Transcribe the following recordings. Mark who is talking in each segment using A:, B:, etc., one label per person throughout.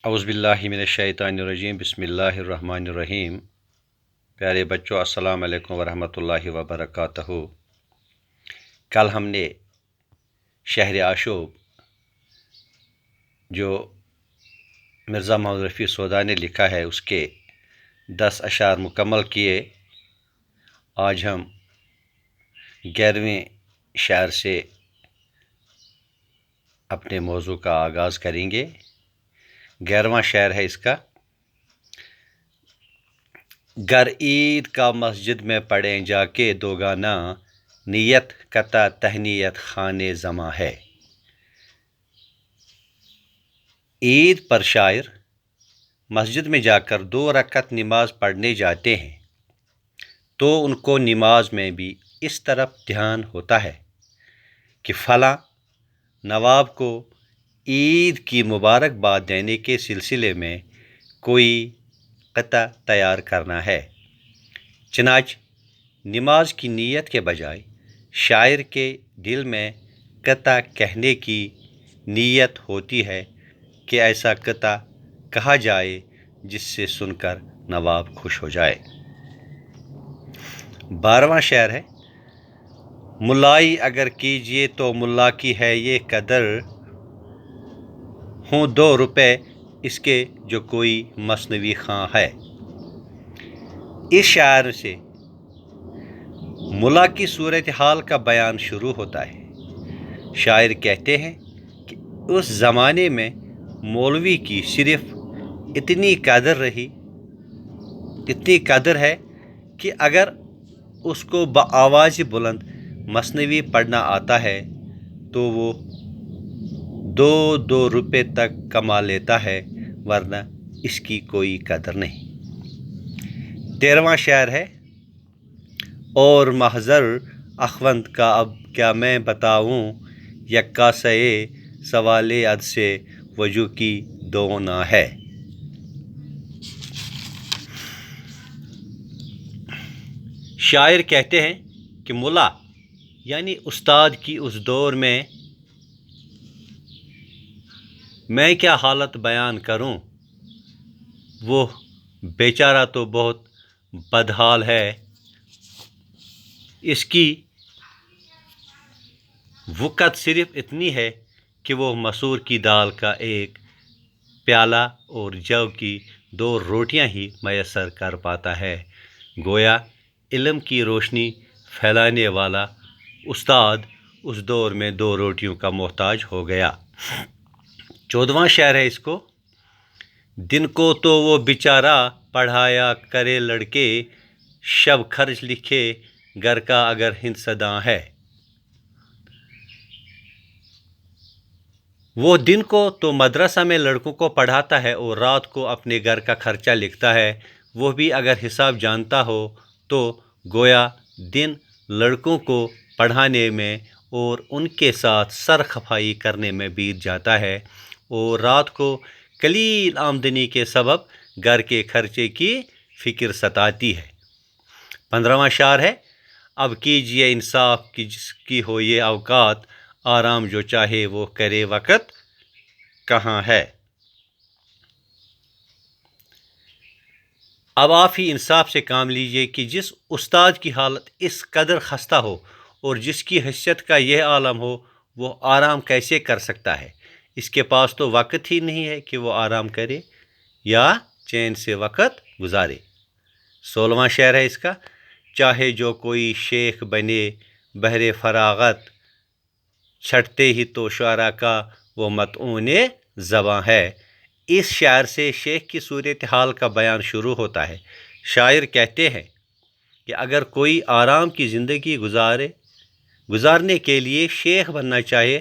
A: اعوذ باللہ من الشیطان الرجیم بسم اللہ الرحمن الرحیم۔ پیارے بچوں، السلام علیکم ورحمۃ اللہ وبرکاتہ۔ کل ہم نے شہر آشوب جو مرزا محمد رفیع سودا نے لکھا ہے اس کے 10 اشعار مکمل کیے۔ آج ہم 11ویں شعر سے اپنے موضوع کا آغاز کریں گے۔ 11واں شعر ہے اس کا: گر عید کا مسجد میں پڑھیں جا کے دو گانا، نیت قطع تہنیت خانے زماں ہے۔ عید پر شاعر مسجد میں جا کر 2 رکعت نماز پڑھنے جاتے ہیں تو ان کو نماز میں بھی اس طرف دھیان ہوتا ہے کہ فلاں نواب کو عید کی مبارکباد دینے کے سلسلے میں کوئی قطع تیار کرنا ہے۔ چنانچہ نماز کی نیت کے بجائے شاعر کے دل میں قطع کہنے کی نیت ہوتی ہے کہ ایسا قطع کہا جائے جس سے سن کر نواب خوش ہو جائے۔ 12واں شعر ہے: ملائی اگر کیجیے تو ملا کی ہے یہ قدر، ہوں 2 روپے اس کے جو کوئی مثنوی خواں ہے۔ اس شعر سے ملا کی صورتحال کا بیان شروع ہوتا ہے۔ شاعر کہتے ہیں کہ اس زمانے میں مولوی کی صرف اتنی قدر ہے کہ اگر اس کو بآواز بلند مثنوی پڑھنا آتا ہے تو وہ 2 روپے تک کما لیتا ہے، ورنہ اس کی کوئی قدر نہیں۔ 13واں شعر ہے: اور محضر اخوند کا اب کیا میں بتاؤں، یکا سے سوال عد سے وجو کی دونا ہے۔ شاعر کہتے ہیں کہ ملا یعنی استاد کی اس دور میں کیا حالت بیان کروں، وہ بیچارہ تو بہت بدحال ہے۔ اس کی وقت صرف اتنی ہے کہ وہ مسور کی دال کا 1 پیالہ اور جو کی 2 روٹیاں ہی میسر کر پاتا ہے۔ گویا علم کی روشنی پھیلانے والا استاد اس دور میں 2 روٹیوں کا محتاج ہو گیا۔ 14واں شعر ہے اس کو: دن کو تو وہ بیچارہ پڑھایا کرے لڑکے، شب خرچ لکھے گھر کا اگر ہندسداں ہے۔ وہ دن کو تو مدرسہ میں لڑکوں کو پڑھاتا ہے اور رات کو اپنے گھر کا خرچہ لکھتا ہے، وہ بھی اگر حساب جانتا ہو تو گویا دن لڑکوں کو پڑھانے میں اور ان کے ساتھ سرخفائی کرنے میں بیت جاتا ہے، اور رات کو قلیل آمدنی کے سبب گھر کے خرچے کی فکر ستاتی ہے۔ 15واں شعر ہے: اب کیجیے انصاف کہ جس کی ہو یہ اوقات، آرام جو چاہے وہ کرے وقت کہاں ہے۔ اب آپ ہی انصاف سے کام لیجیے کہ جس استاد کی حالت اس قدر خستہ ہو اور جس کی حیثیت کا یہ عالم ہو، وہ آرام کیسے کر سکتا ہے؟ اس کے پاس تو وقت ہی نہیں ہے کہ وہ آرام کرے یا چین سے وقت گزارے۔ 16واں شعر ہے اس کا: چاہے جو کوئی شیخ بنے بہر فراغت، چھٹتے ہی تو شعراء کا وہ مطعون زباں ہے۔ اس شعر سے شیخ کی صورتحال کا بیان شروع ہوتا ہے۔ شاعر کہتے ہیں کہ اگر کوئی آرام کی زندگی گزارنے کے لیے شیخ بننا چاہے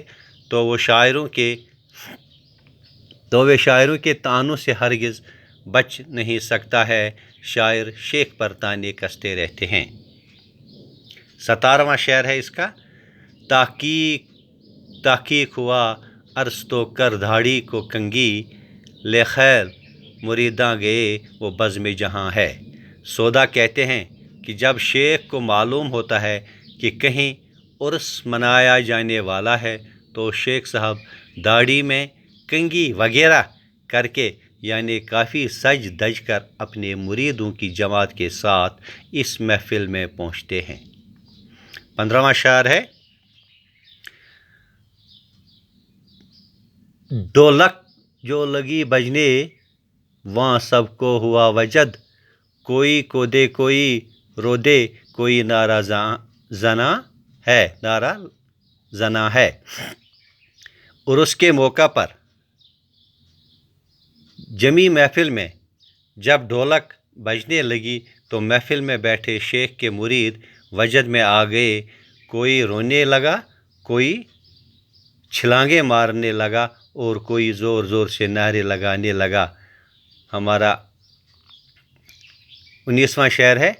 A: تو وہ شاعروں کے طعنوں سے ہرگز بچ نہیں سکتا ہے۔ شاعر شیخ پر طعنے کستے رہتے ہیں۔ 17واں شعر ہے اس کا: تحقیق ہوا عرض تو کر دھاڑی کو کنگھی، لے خیر مریداں گئے وہ بزم جہاں ہے۔ سودا کہتے ہیں کہ جب شیخ کو معلوم ہوتا ہے کہ کہیں عرس منایا جانے والا ہے تو شیخ صاحب داڑھی میں کنگھی وغیرہ کر کے یعنی کافی سج دج کر اپنے مریدوں کی جماعت کے ساتھ اس محفل میں پہنچتے ہیں۔ 15واں شعر ہے، ڈھولک جو لگی بجنے وہاں سب کو ہوا وجد، کوئی کو دے کوئی رو دے کوئی نعرہ زنا ہے۔ اور اس کے موقع پر جمی محفل میں جب ڈھولک بجنے لگی تو محفل میں بیٹھے شیخ کے مرید وجد میں آ گئے، کوئی رونے لگا، کوئی چھلانگیں مارنے لگا اور کوئی زور زور سے نعرے لگانے لگا۔ ہمارا 19واں شعر ہے،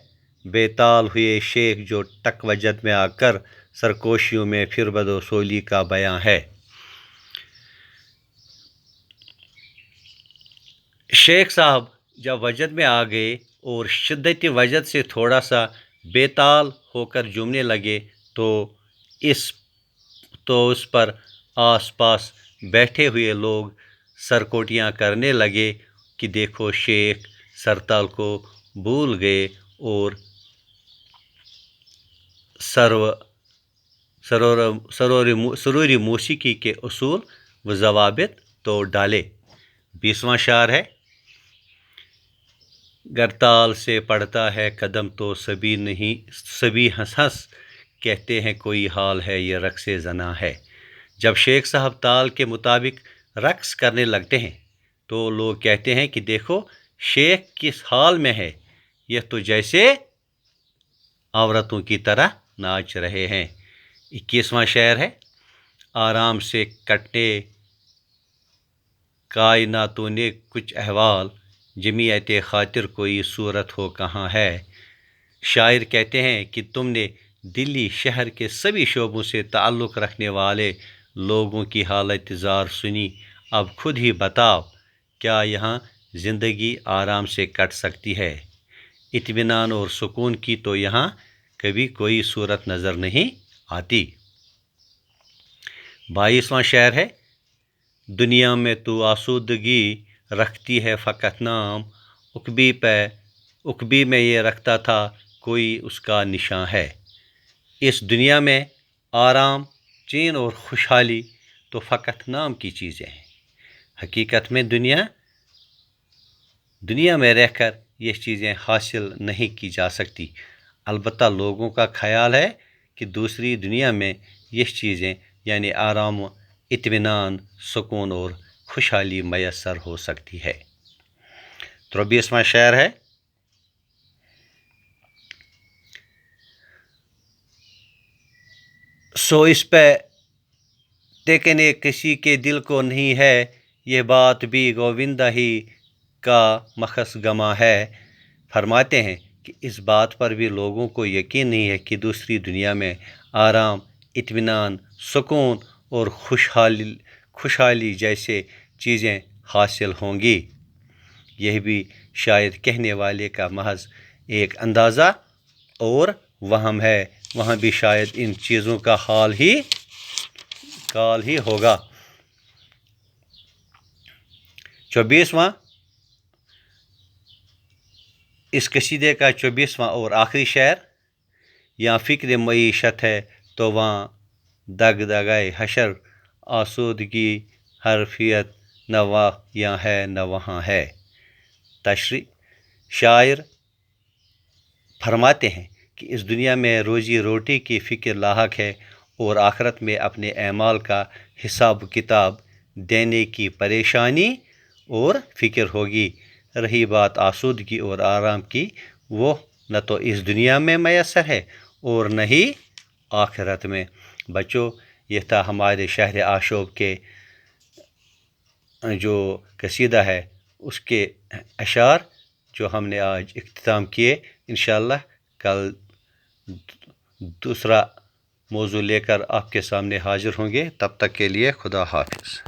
A: بے تال ہوئے شیخ جو ٹک وجد میں آ کر، سرکوشیوں میں پھر بدوصولی کا بیاں ہے۔ شیخ صاحب جب وجد میں آ گئے اور شدت وجد سے تھوڑا سا بے تال ہو کر جھومنے لگے تو اس پر آس پاس بیٹھے ہوئے لوگ سرکوٹیاں کرنے لگے کہ دیکھو شیخ سرتال کو بھول گئے اور سروری موسیقی کے اصول و ضوابط توڑ ڈالے۔ 20واں شعر ہے، گر تال سے پڑتا ہے قدم تو سبھی ہنس ہنس کہتے ہیں کوئی حال ہے یہ رقص زنا ہے۔ جب شیخ صاحب تال کے مطابق رقص کرنے لگتے ہیں تو لوگ کہتے ہیں کہ دیکھو شیخ کس حال میں ہے، یہ تو جیسے عورتوں کی طرح ناچ رہے ہیں۔ 21واں شعر ہے، آرام سے کٹنے کائناتوں نے کچھ احوال، جمعیت خاطر کوئی صورت ہو کہاں ہے۔ شاعر کہتے ہیں کہ تم نے دلی شہر کے سبھی شعبوں سے تعلق رکھنے والے لوگوں کی حالت زار سنی، اب خود ہی بتاؤ کیا یہاں زندگی آرام سے کٹ سکتی ہے؟ اطمینان اور سکون کی تو یہاں کبھی کوئی صورت نظر نہیں آتی۔ 22واں شعر ہے، دنیا میں تو آسودگی رکھتی ہے فقط نام، عقبی میں یہ رکھتا تھا کوئی اس کا نشاں ہے۔ اس دنیا میں آرام، چین اور خوشحالی تو فقط نام کی چیزیں ہیں، حقیقت میں دنیا میں رہ کر یہ چیزیں حاصل نہیں کی جا سکتی۔ البتہ لوگوں کا خیال ہے کہ دوسری دنیا میں یہ چیزیں یعنی آرام، اطمینان، سکون اور خوشحالی میسر ہو سکتی ہے۔ 23واں شعر ہے، سو اس پہ ٹیکنے کسی کے دل کو نہیں ہے، یہ بات بھی گووندا ہی کا مخص گما ہے۔ فرماتے ہیں کہ اس بات پر بھی لوگوں کو یقین نہیں ہے کہ دوسری دنیا میں آرام، اطمینان، سکون اور خوشحالی جیسے چیزیں حاصل ہوں گی۔ یہ بھی شاید کہنے والے کا محض ایک اندازہ اور وہم ہے، وہاں بھی شاید ان چیزوں کا حال ہی ہوگا۔ 24واں اس قصیدے کا 24واں اور آخری شعر، یہاں فکر معیشت ہے تو وہاں دغدغۂ حشر، آسودگی حرفیت نہ یہاں ہے نہ وہاں ہے۔ تشریح، شاعر فرماتے ہیں کہ اس دنیا میں روزی روٹی کی فکر لاحق ہے اور آخرت میں اپنے اعمال کا حساب کتاب دینے کی پریشانی اور فکر ہوگی۔ رہی بات آسودگی اور آرام کی، وہ نہ تو اس دنیا میں میسر ہے اور نہ ہی آخرت میں۔ بچوں، یہ تھا ہمارے شہر آشوب کے جو قصیدہ ہے اس کے اشعار جو ہم نے آج اختتام کیے۔ انشاءاللہ کل دوسرا موضوع لے کر آپ کے سامنے حاضر ہوں گے، تب تک کے لیے خدا حافظ۔